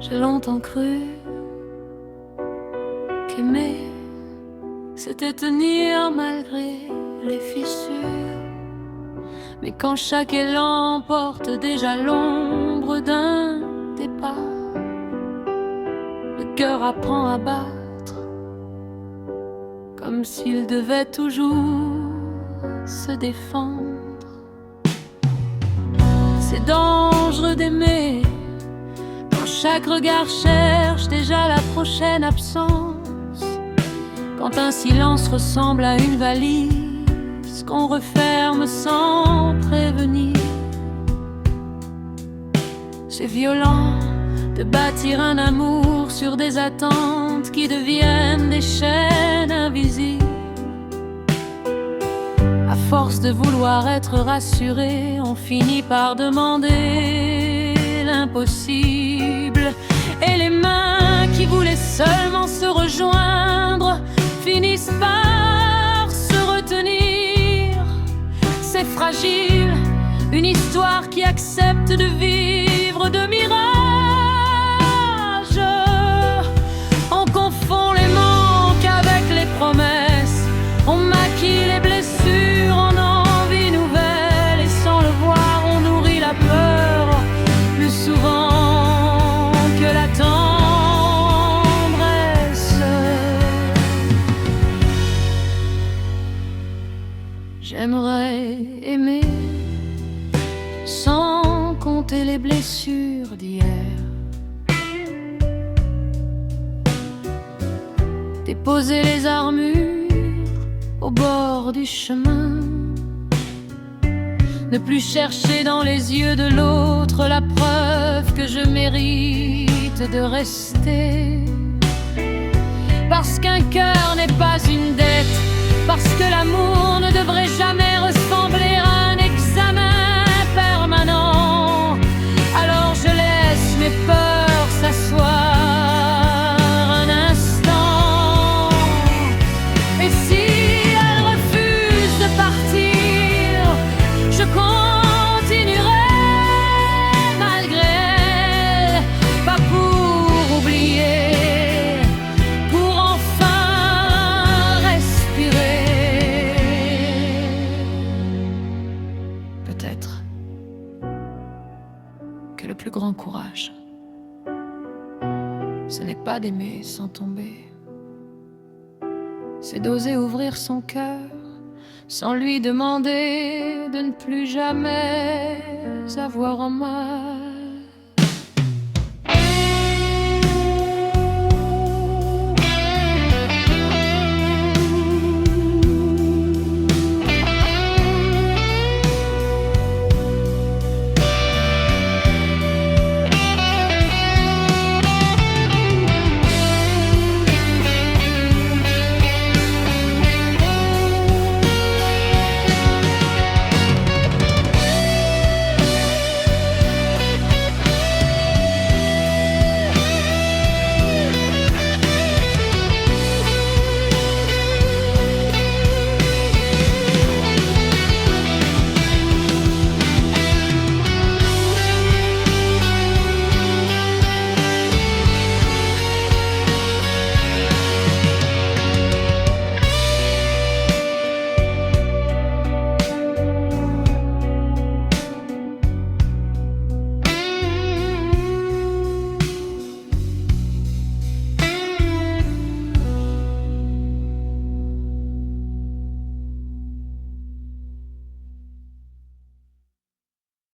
J'ai longtemps cru qu'aimer, c'était tenir malgré les fissures. Mais quand chaque élan porte déjà l'ombre d'un départ, le cœur apprend à battre comme s'il devait toujours se défendre. C'est dangereux d'aimer quand chaque regard cherche déjà la prochaine absence, quand un silence ressemble à une valise qu'on referme sans prévenir. C'est violent de bâtir un amour sur des attentes qui deviennent des chaînes invisibles. À force de vouloir être rassuré, on finit par demander l'impossible. Et les mains qui voulaient seulement se rejoindre finissent par se retenir. C'est fragile, une histoire qui accepte de vivre de mirages. On confond les manques avec les promesses, on maquille les blessures en envie nouvelle, et sans le voir on nourrit la peur plus souvent que la tendresse. J'aimerais aimer sans compter les blessures d'hier, déposer les armures au bord du chemin, ne plus chercher dans les yeux de l'autre la preuve que je mérite de rester. Parce qu'un cœur n'est pas une dette, parce que l'amour ne devrait jamais ressembler à un examen permanent. Alors je laisse mes peurs s'asseoir un instant. Et si elle refuse de partir, je continuerai malgré elle, pas pour oublier, pour enfin respirer. Peut-être que le plus grand courage, ce n'est pas d'aimer sans tomber, c'est d'oser ouvrir son cœur sans lui demander de ne plus jamais avoir en mal.